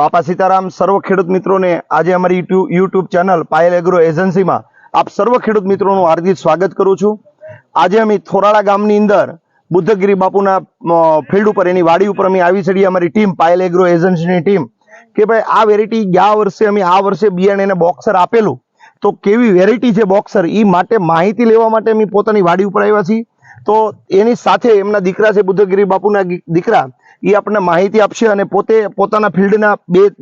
બાપા સીતારામ. સર્વ ખેડૂત મિત્રોને આજે અમારી યુટ્યુબ ચેનલ પાયલ એગ્રો એજન્સીમાં આપ સર્વ ખેડૂત મિત્રોનું હાર્દિક સ્વાગત કરું છું. આજે અમે થોરાળા ગામની અંદર બુદ્ધગીરી બાપુના ફિલ્ડ ઉપર એની વાડી ઉપર અમે આવી ચડી અમારી ટીમ પાયલ એગ્રો એજન્સીની ટીમ કે ભાઈ આ વેરાયટી ગયા વર્ષે અમે આ વર્ષે બિયારણ એને બોક્સર આપેલું તો કેવી વેરાયટી છે બોક્સર એ માટે માહિતી લેવા માટે અમે પોતાની વાડી ઉપર આવ્યા છીએ. તો એની સાથે એમના દીકરા છે બુદ્ધગીરી બાપુના દીકરા એ આપણને માહિતી આપશે અને પોતે પોતાના ફિલ્ડના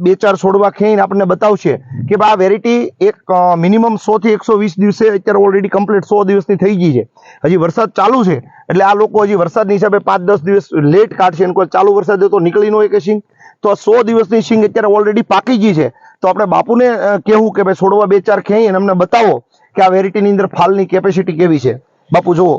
બે ચાર છોડવા ખેઈને આપણને બતાવશે કે ભાઈ આ વેરાયટી એક મિનિમમ 100 થી 120 દિવસે અત્યારે ઓલરેડી કમ્પ્લીટ 100 દિવસની થઈ ગઈ છે. હજી વરસાદ ચાલુ છે એટલે આ લોકો હજી વરસાદની હિસાબે 5-10 દિવસ લેટ કાઢશે અને કોઈ ચાલુ વરસાદે તો નીકળી ન હોય કે સિંગ. તો આ 100 દિવસની સિંગ અત્યારે ઓલરેડી પાકી ગઈ છે. તો આપણે બાપુને કહેવું કે ભાઈ છોડવા 2-4 ખેઈ અને અમને બતાવો કે આ વેરાયટીની અંદર ફાલની કેપેસિટી કેવી છે. બાપુ જુઓ.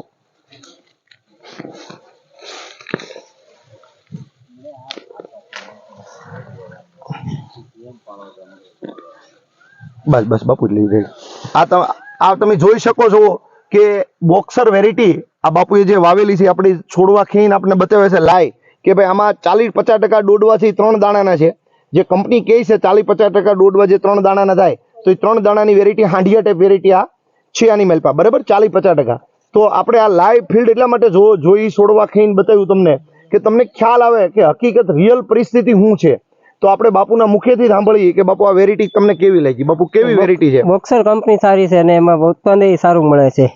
બસ બાપુ આ તમે જોઈ શકો છો કે બોક્સર વેરાયટી આ બાપુએ જે વાવેલી છે આપણી છોડવા ખીને આપણે બતાવે છે લાઈ કે ભાઈ આમાં 40-50% ડોડવા છે 3 દાણાના છે. જે કંપની કહે છે 40-50% ડોડવા જે 3 દાણાના થાય તો એ 3 દાણાની વેરાયટી હાંડિયા ટાઈપ વેરાયટી આ છે આની મેલપા બરાબર 40-50%. તો આપણે આ લાઈવ ફિલ્ડ એટલા માટે જોઈ છોડવા ખીને બતાવ્યું તમને કે તમને ખ્યાલ આવે કે હકીકત રિયલ પરિસ્થિતિ શું છે. તો આપણે બાપુના મુખેથી સાંભળીએ કે બાપુ આ વેરાયટી તમને કેવી લાગી. બાપુ કેવી વેરાયટી છે? બોક્સર કંપની સારી છે અને એમાં ઉત્પાદન સારું મળે છે.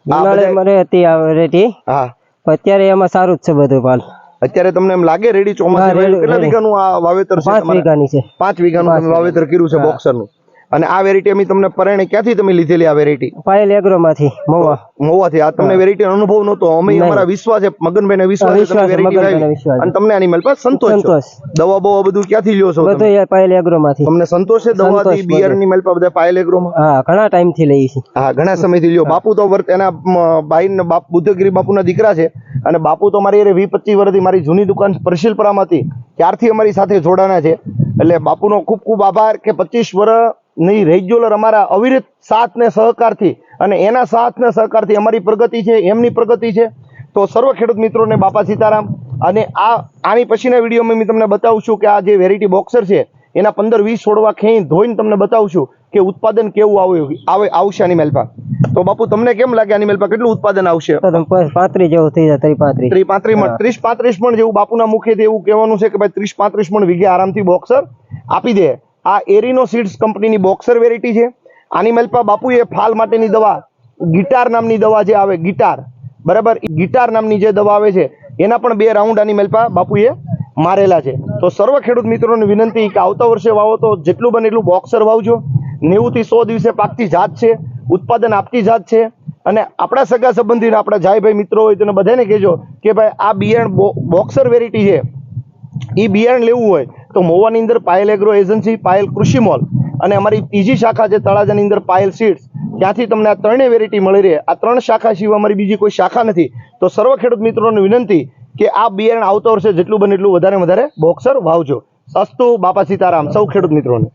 ઉનાળે મળે હતી આ વેરાયટી. હા અત્યારે એમાં સારું જ છે બધું માલ. અત્યારે તમને એમ લાગે રેડી ચોમાસે કેટલા વીઘાનું આ વાવેતર છે? 5 વીઘાની છે. 5 વીઘાનું તમે વાવેતર કર્યું છે બોક્સરનું. અને આ વેરાયટી અમે તમને પરણે ક્યાંથી તમે લીધેલી આ વેરાયટી? પાયલ એગ્રો માંથી મોવાથી. આ તમને વેરાયટી અનુભવ નતો અમે અમારા વિશ્વાસ છે મગનભાઈ વિશ્વાસ છે તમે વેરાયટી લાવી અને તમને આની મેલ પર સંતોષ છો. દવા બવા બધું ક્યાંથી લ્યો છો? બધું પાયલ એગ્રો માંથી. તમને સંતોષ છે દવાથી બિયારણની મેલ પર બધા પાયલ એગ્રો માં? હા ઘણા ટાઈમ થી લઈએ છીએ. હા ઘણા સમયથી લ્યો. બાપુ તો એના ભાઈ બાપ બુદ્ધગીરી બાપુના દીકરા છે અને બાપુ તો મારી 20-25 વર્ષથી મારી જૂની દુકાન પરશીલપરામાં હતી ત્યારથી અમારી સાથે જોડાણા છે. એટલે બાપુનો ખૂબ ખૂબ આભાર કે 25 વર્ષ નહીં રેગ્યુલર અમારા અવિરત સાથ ને સહકારથી અને એના સાથ ને સહકારથી અમારી પ્રગતિ છે એમની પ્રગતિ છે. તો સર્વ ખેડૂત મિત્રોને બાપા સીતારામ. અને આની પછીના વિડીયોમાં મેં તમને બતાવશું કે આ જે વેરાયટી બોક્સર છે એના 15-20 છોડવા ખેઈ ધોઈને તમને બતાવશું કે ઉત્પાદન કેવું આવશે આની મેલપા. તો બાપુ તમને કેમ લાગે આની મેલપા કેટલું ઉત્પાદન આવશે? 35 જેવું થઈ જાય. 30-35 પણ જેવું બાપુના મુખેથી એવું કહેવાનું છે કે ભાઈ 30-35 પણ વીઘે આરામથી બોક્સર આપી દે. આ એરિનો સીડ્સ કંપનીની બોક્સર વેરાયટી છે. આની મેલપા બાપુએ ફાલ માટેની દવા ગિટાર નામની દવા જે આવે ગિટાર બરાબર ગિટાર નામની જે દવા આવે છે એના પણ 2 રાઉન્ડ આની મેલપા બાપુએ મારેલા છે. તો સર્વ ખેડૂત મિત્રોને વિનંતી કે આવતા વર્ષે વાવો તો જેટલું બને એટલું બોક્સર વાવજો. 90 થી 100 દિવસે પાકતી જાત છે, ઉત્પાદન આપતી જાત છે. અને આપણા સગા સંબંધીને આપણા જાયભાઈ મિત્રો હોય તેને બધાને કહેજો કે ભાઈ આ બિયારણ બોક્સર વેરાયટી છે એ બિયારણ લેવું હોય તો મોવાની અંદર પાયલ એગ્રો એજન્સી, પાયલ કૃષિ મોલ અને અમારી ત્રીજી શાખા છે તળાજાની અંદર પાયલ સીડ્સ ત્યાંથી તમને આ 3 વેરાયટી મળી રહે. આ 3 શાખા સિવાય અમારી બીજી કોઈ શાખા નથી. તો સર્વ ખેડૂત મિત્રોને વિનંતી કે આ બિયારણ આવતા વર્ષે જેટલું બને એટલું વધારે બોક્સર વાવજો. સસ્તું. બાપા સીતારામ સૌ ખેડૂત મિત્રોને.